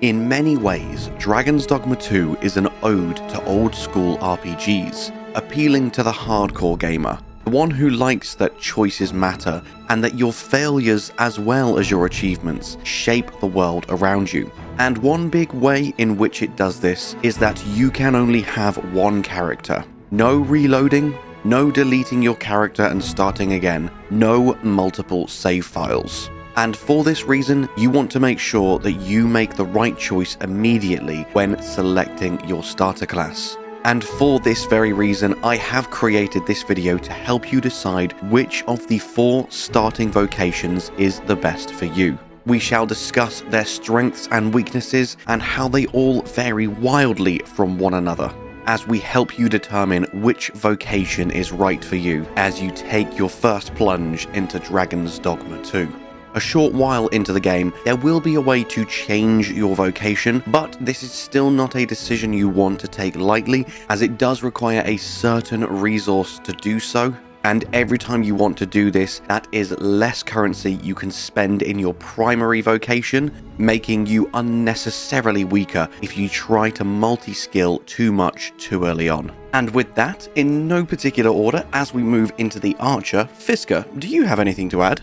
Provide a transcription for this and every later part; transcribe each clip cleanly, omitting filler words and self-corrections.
In many ways, Dragon's Dogma 2 is an ode to old school RPGs, appealing to the hardcore gamer, the one who likes that choices matter and that your failures as well as your achievements shape the world around you. And one big way in which it does this is that you can only have one character. No reloading, no deleting your character and starting again, no multiple save files. And for this reason, you want to make sure that you make the right choice immediately when selecting your starter class. And for this very reason, I have created this video to help you decide which of the 4 starting vocations is the best for you. We shall discuss their strengths and weaknesses and how they all vary wildly from one another, as we help you determine which vocation is right for you as you take your first plunge into Dragon's Dogma 2. A short while into the game, there will be a way to change your vocation, but this is still not a decision you want to take lightly, as it does require a certain resource to do so, and every time you want to do this, that is less currency you can spend in your primary vocation, making you unnecessarily weaker if you try to multi-skill too much too early on. And with that, in no particular order, as we move into the Archer, Fisker, do you have anything to add?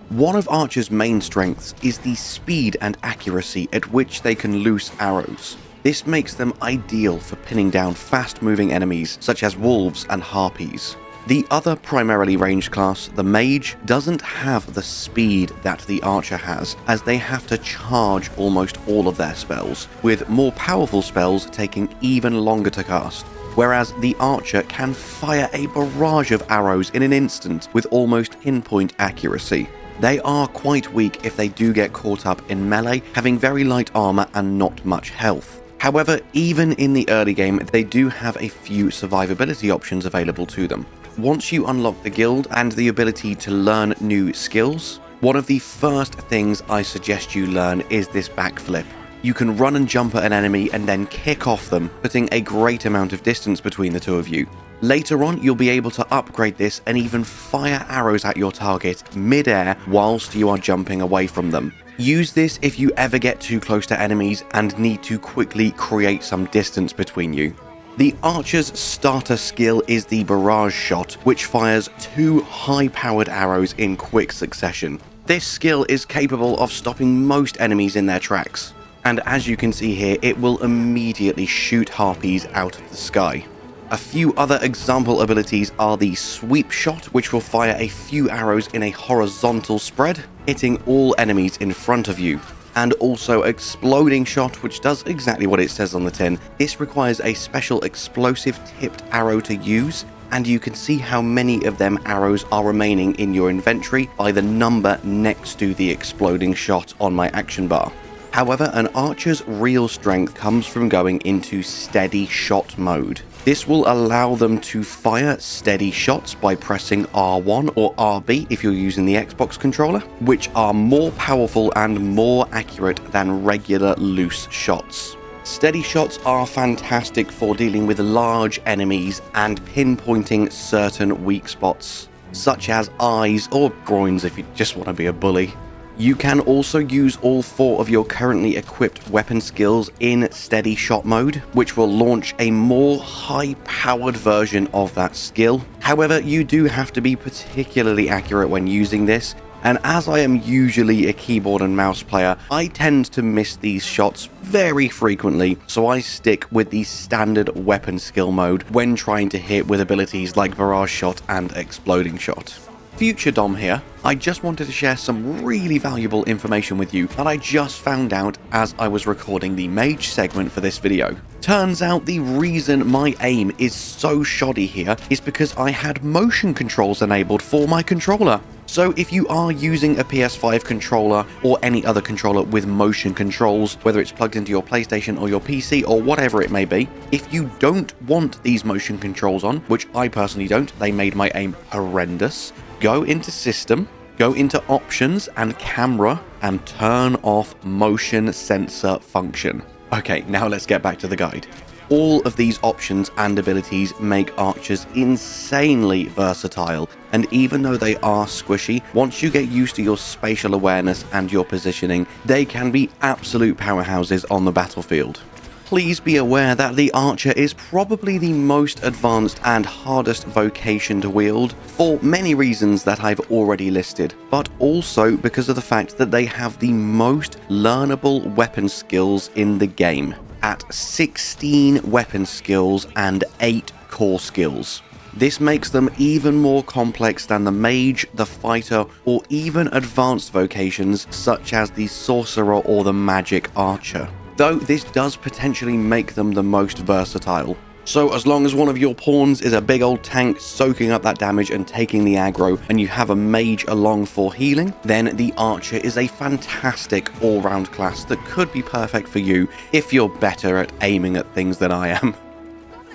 One of Archer's main strengths is the speed and accuracy at which they can loose arrows. This makes them ideal for pinning down fast-moving enemies such as wolves and harpies. The other primarily ranged class, the Mage, doesn't have the speed that the Archer has, as they have to charge almost all of their spells, with more powerful spells taking even longer to cast. Whereas the Archer can fire a barrage of arrows in an instant with almost pinpoint accuracy. They are quite weak if they do get caught up in melee, having very light armor and not much health. However, even in the early game, they do have a few survivability options available to them. Once you unlock the guild and the ability to learn new skills, one of the first things I suggest you learn is this backflip. You can run and jump at an enemy and then kick off them, putting a great amount of distance between the two of you. Later on, you'll be able to upgrade this and even fire arrows at your target mid-air whilst you are jumping away from them. Use this if you ever get too close to enemies and need to quickly create some distance between you. The Archer's starter skill is the Barrage Shot, which fires 2 high-powered arrows in quick succession. This skill is capable of stopping most enemies in their tracks, and as you can see here, it will immediately shoot harpies out of the sky. A few other example abilities are the Sweep Shot, which will fire a few arrows in a horizontal spread, hitting all enemies in front of you. And also Exploding Shot, which does exactly what it says on the tin. This requires a special explosive tipped arrow to use, and you can see how many of them arrows are remaining in your inventory by the number next to the Exploding Shot on my action bar. However, an Archer's real strength comes from going into steady shot mode. This will allow them to fire steady shots by pressing R1 or RB if you're using the Xbox controller, which are more powerful and more accurate than regular loose shots. Steady shots are fantastic for dealing with large enemies and pinpointing certain weak spots, such as eyes or groins if you just want to be a bully. You can also use all 4 of your currently equipped weapon skills in steady shot mode, which will launch a more high-powered version of that skill. However, you do have to be particularly accurate when using this, and as I am usually a keyboard and mouse player, I tend to miss these shots very frequently, so I stick with the standard weapon skill mode when trying to hit with abilities like Barrage Shot and Exploding Shot. Future Dom here, I just wanted to share some really valuable information with you that I just found out as I was recording the Mage segment for this video. Turns out the reason my aim is so shoddy here is because I had motion controls enabled for my controller. So if you are using a PS5 controller or any other controller with motion controls, whether it's plugged into your PlayStation or your PC or whatever it may be, if you don't want these motion controls on, which I personally don't, they made my aim horrendous, go into System, go into Options and Camera, and turn off Motion Sensor Function. Okay, now let's get back to the guide. All of these options and abilities make archers insanely versatile, and even though they are squishy, once you get used to your spatial awareness and your positioning, they can be absolute powerhouses on the battlefield. Please be aware that the archer is probably the most advanced and hardest vocation to wield for many reasons that I've already listed, but also because of the fact that they have the most learnable weapon skills in the game, at 16 weapon skills and 8 core skills. This makes them even more complex than the mage, the fighter, or even advanced vocations such as the sorcerer or the magic archer, though this does potentially make them the most versatile. So as long as one of your pawns is a big old tank soaking up that damage and taking the aggro, and you have a mage along for healing, then the archer is a fantastic all-round class that could be perfect for you if you're better at aiming at things than I am.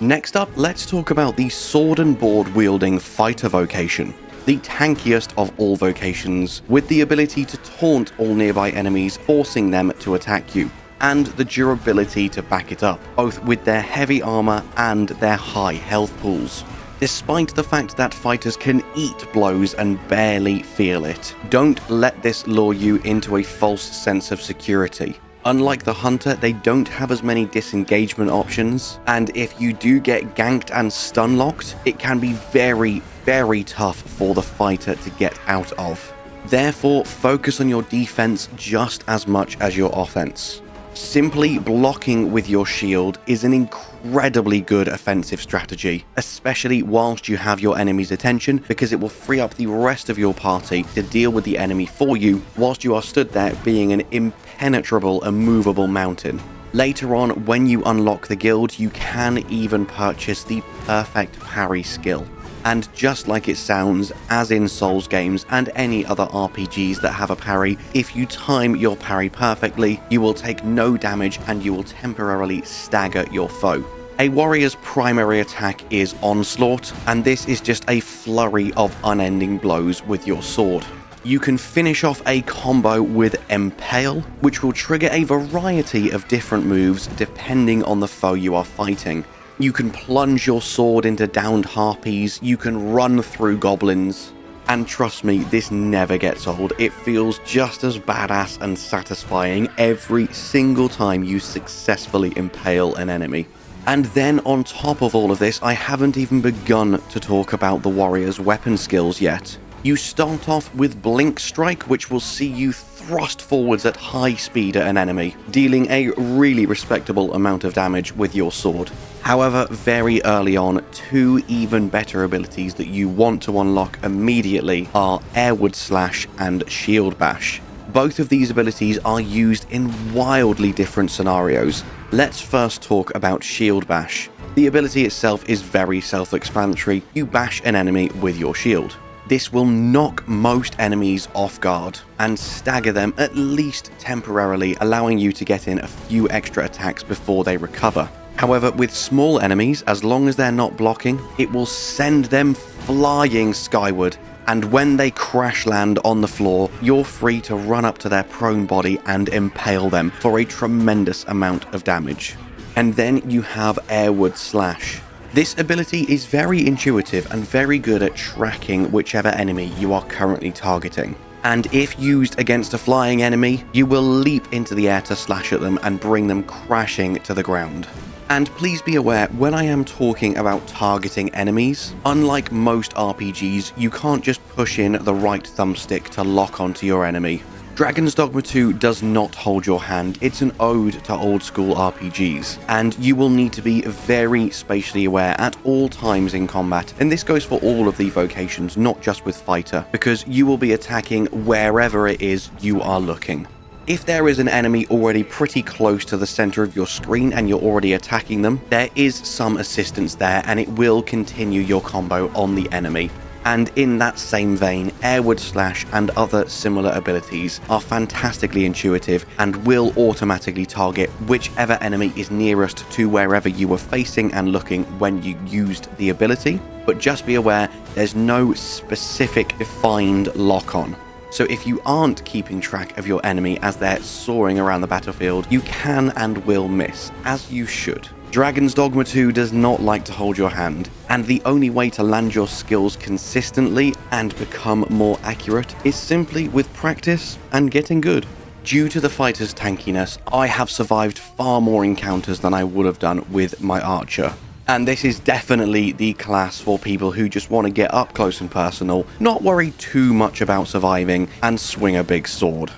Next up, let's talk about the sword and board wielding fighter vocation. The tankiest of all vocations, with the ability to taunt all nearby enemies, forcing them to attack you, and the durability to back it up, both with their heavy armor and their high health pools. Despite the fact that fighters can eat blows and barely feel it, don't let this lure you into a false sense of security. Unlike the hunter, they don't have as many disengagement options, and if you do get ganked and stun locked, it can be very, very tough for the fighter to get out of. Therefore, focus on your defense just as much as your offense. Simply blocking with your shield is an incredibly good offensive strategy, especially whilst you have your enemy's attention, because it will free up the rest of your party to deal with the enemy for you whilst you are stood there being an impenetrable, immovable mountain. Later on, when you unlock the guild, you can even purchase the perfect parry skill. And just like it sounds, as in Souls games and any other RPGs that have a parry, if you time your parry perfectly, you will take no damage and you will temporarily stagger your foe. A warrior's primary attack is Onslaught, and this is just a flurry of unending blows with your sword. You can finish off a combo with Impale, which will trigger a variety of different moves depending on the foe you are fighting. You can plunge your sword into downed harpies, you can run through goblins, and trust me, this never gets old. It feels just as badass and satisfying every single time you successfully impale an enemy. And then on top of all of this, I haven't even begun to talk about the warrior's weapon skills yet. You start off with Blink Strike, which will see you thrust forwards at high speed at an enemy, dealing a really respectable amount of damage with your sword. However, very early on, two even better abilities that you want to unlock immediately are Airward Slash and Shield Bash. Both of these abilities are used in wildly different scenarios. Let's first talk about Shield Bash. The ability itself is very self-explanatory. You bash an enemy with your shield. This will knock most enemies off guard and stagger them at least temporarily, allowing you to get in a few extra attacks before they recover. However, with small enemies, as long as they're not blocking, it will send them flying skyward, and when they crash land on the floor, you're free to run up to their prone body and impale them for a tremendous amount of damage. And then you have Airward Slash. This ability is very intuitive and very good at tracking whichever enemy you are currently targeting. And if used against a flying enemy, you will leap into the air to slash at them and bring them crashing to the ground. And please be aware, when I am talking about targeting enemies, unlike most RPGs, you can't just push in the right thumbstick to lock onto your enemy. Dragon's Dogma 2 does not hold your hand. It's an ode to old school RPGs, and you will need to be very spatially aware at all times in combat, and this goes for all of the vocations, not just with fighter, because you will be attacking wherever it is you are looking. If there is an enemy already pretty close to the center of your screen and you're already attacking them, there is some assistance there and it will continue your combo on the enemy. And in that same vein, Airward Slash and other similar abilities are fantastically intuitive and will automatically target whichever enemy is nearest to wherever you were facing and looking when you used the ability. But just be aware, there's no specific defined lock-on. So if you aren't keeping track of your enemy as they're soaring around the battlefield, you can and will miss, as you should. Dragon's Dogma 2 does not like to hold your hand, and the only way to land your skills consistently and become more accurate is simply with practice and getting good. Due to the fighter's tankiness, I have survived far more encounters than I would have done with my archer. And this is definitely the class for people who just want to get up close and personal, not worry too much about surviving, and swing a big sword.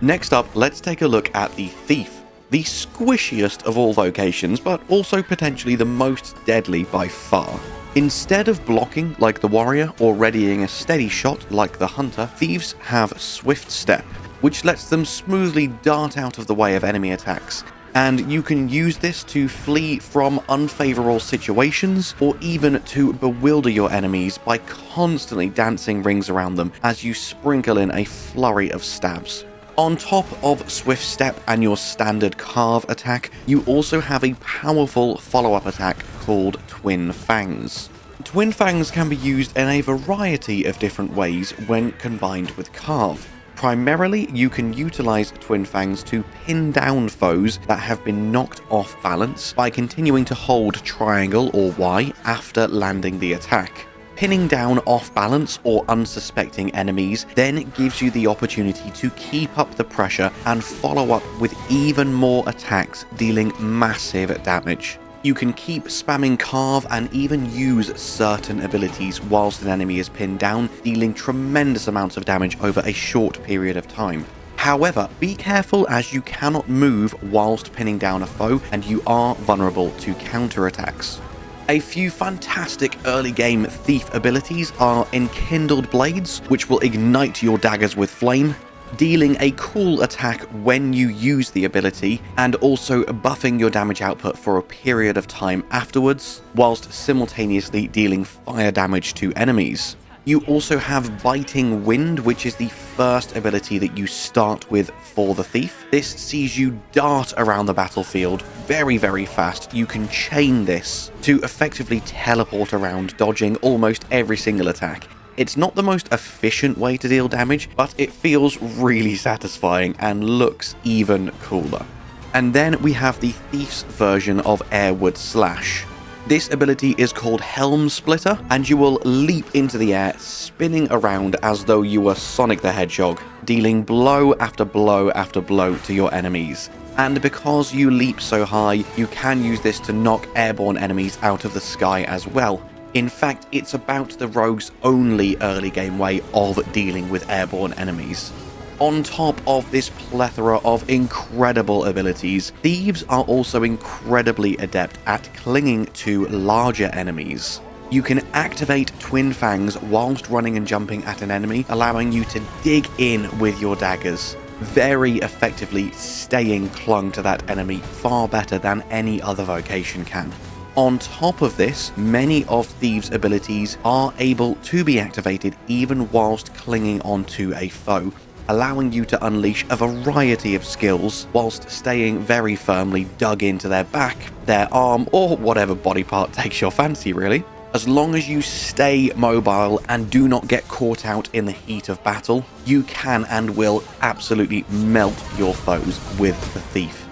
Next up, let's take a look at the Thief, the squishiest of all vocations, but also potentially the most deadly by far. Instead of blocking like the warrior or readying a steady shot like the hunter, thieves have Swift Step, which lets them smoothly dart out of the way of enemy attacks. And you can use this to flee from unfavorable situations or even to bewilder your enemies by constantly dancing rings around them as you sprinkle in a flurry of stabs. On top of Swift Step and your standard carve attack, you also have a powerful follow-up attack called Twin Fangs. Twin Fangs can be used in a variety of different ways when combined with carve. Primarily, you can utilize Twin Fangs to pin down foes that have been knocked off balance by continuing to hold triangle or Y after landing the attack. Pinning down off-balance or unsuspecting enemies then gives you the opportunity to keep up the pressure and follow up with even more attacks, dealing massive damage. You can keep spamming carve and even use certain abilities whilst an enemy is pinned down, dealing tremendous amounts of damage over a short period of time. However, be careful as you cannot move whilst pinning down a foe and you are vulnerable to counterattacks. A few fantastic early game thief abilities are Enkindled Blades, which will ignite your daggers with flame, dealing a cool attack when you use the ability, and also buffing your damage output for a period of time afterwards, whilst simultaneously dealing fire damage to enemies. You also have Biting Wind, which is the first ability that you start with for the Thief. This sees you dart around the battlefield very, very fast. You can chain this to effectively teleport around, dodging almost every single attack. It's not the most efficient way to deal damage, but it feels really satisfying and looks even cooler. And then we have the Thief's version of Airward Slash. This ability is called Helm Splitter, and you will leap into the air, spinning around as though you were Sonic the Hedgehog, dealing blow after blow after blow to your enemies. And because you leap so high, you can use this to knock airborne enemies out of the sky as well. In fact, it's about the rogue's only early game way of dealing with airborne enemies. On top of this plethora of incredible abilities, thieves are also incredibly adept at clinging to larger enemies. You can activate Twin Fangs whilst running and jumping at an enemy, allowing you to dig in with your daggers, very effectively staying clung to that enemy far better than any other vocation can. On top of this, many of Thieves' abilities are able to be activated even whilst clinging onto a foe, allowing you to unleash a variety of skills whilst staying very firmly dug into their back, their arm, or whatever body part takes your fancy really. As long as you stay mobile and do not get caught out in the heat of battle, you can and will absolutely melt your foes with the Thief.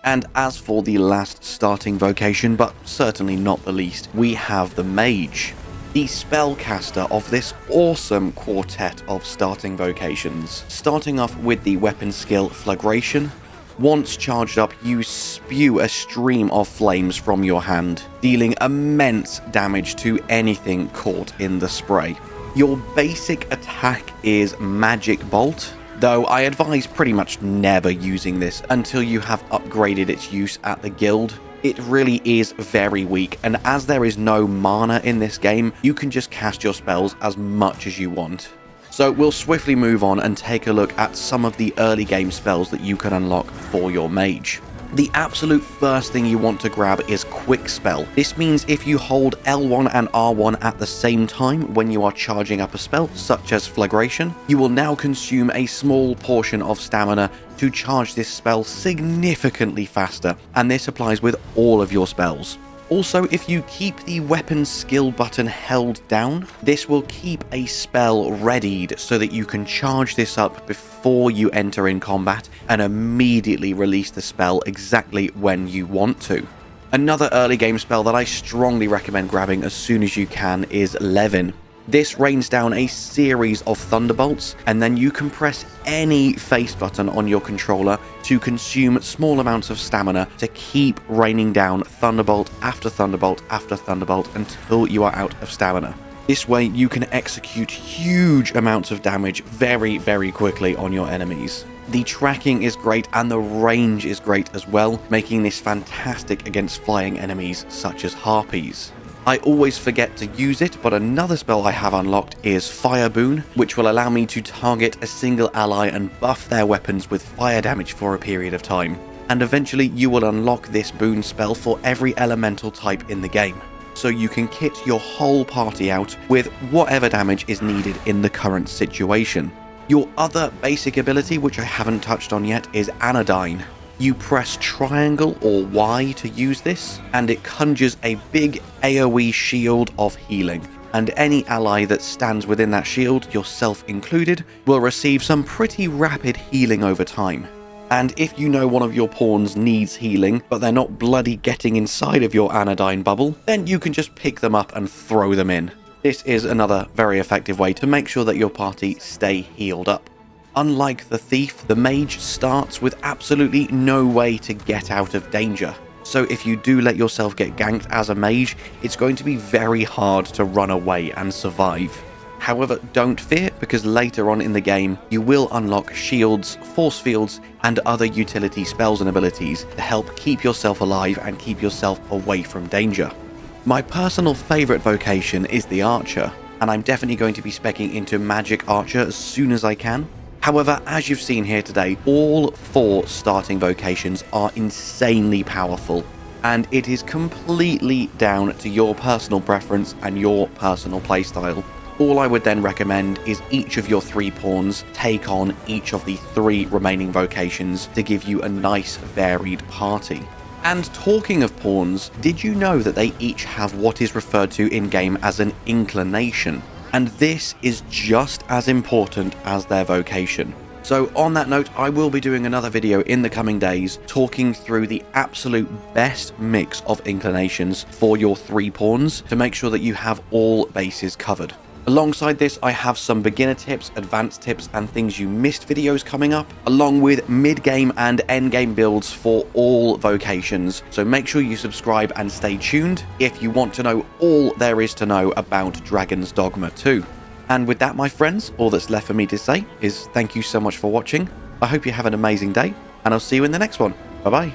And as for the last starting vocation, but certainly not the least, we have the Mage, the spellcaster of this awesome quartet of starting vocations. Starting off with the weapon skill Flagration. Once charged up, you spew a stream of flames from your hand, dealing immense damage to anything caught in the spray. Your basic attack is Magic Bolt, though I advise pretty much never using this until you have upgraded its use at the guild. It really is very weak, and as there is no mana in this game, you can just cast your spells as much as you want. So we'll swiftly move on and take a look at some of the early game spells that you can unlock for your mage. The absolute first thing you want to grab is Quick Spell. This means if you hold L1 and R1 at the same time when you are charging up a spell, such as Flagration, you will now consume a small portion of stamina to charge this spell significantly faster, and this applies with all of your spells. Also, if you keep the weapon skill button held down, this will keep a spell readied so that you can charge this up before you enter in combat and immediately release the spell exactly when you want to. Another early game spell that I strongly recommend grabbing as soon as you can is Levin. This rains down a series of thunderbolts, and then you can press any face button on your controller to consume small amounts of stamina to keep raining down thunderbolt after thunderbolt after thunderbolt until you are out of stamina. This way you can execute huge amounts of damage very, very quickly on your enemies. The tracking is great and the range is great as well, making this fantastic against flying enemies such as harpies. I always forget to use it, but another spell I have unlocked is Fire Boon, which will allow me to target a single ally and buff their weapons with fire damage for a period of time. And eventually you will unlock this boon spell for every elemental type in the game, so you can kit your whole party out with whatever damage is needed in the current situation. Your other basic ability, which I haven't touched on yet, is Anodyne. You press triangle or Y to use this, and it conjures a big AoE shield of healing. And any ally that stands within that shield, yourself included, will receive some pretty rapid healing over time. And if you know one of your pawns needs healing, but they're not bloody getting inside of your Anodyne bubble, then you can just pick them up and throw them in. This is another very effective way to make sure that your party stay healed up. Unlike the Thief, the Mage starts with absolutely no way to get out of danger. So if you do let yourself get ganked as a Mage, it's going to be very hard to run away and survive. However, don't fear, because later on in the game, you will unlock shields, force fields, and other utility spells and abilities to help keep yourself alive and keep yourself away from danger. My personal favourite vocation is the Archer, and I'm definitely going to be speccing into Magic Archer as soon as I can. However, as you've seen here today, all 4 starting vocations are insanely powerful, and it is completely down to your personal preference and your personal playstyle. All I would then recommend is each of your 3 pawns take on each of the 3 remaining vocations to give you a nice varied party. And talking of pawns, did you know that they each have what is referred to in-game as an inclination? And this is just as important as their vocation. So on that note, I will be doing another video in the coming days talking through the absolute best mix of inclinations for your 3 pawns to make sure that you have all bases covered. Alongside this, I have some beginner tips, advanced tips, and things you missed videos coming up, along with mid-game and end-game builds for all vocations. So make sure you subscribe and stay tuned if you want to know all there is to know about Dragon's Dogma 2. And with that, my friends, all that's left for me to say is thank you so much for watching. I hope you have an amazing day, and I'll see you in the next one. Bye-bye.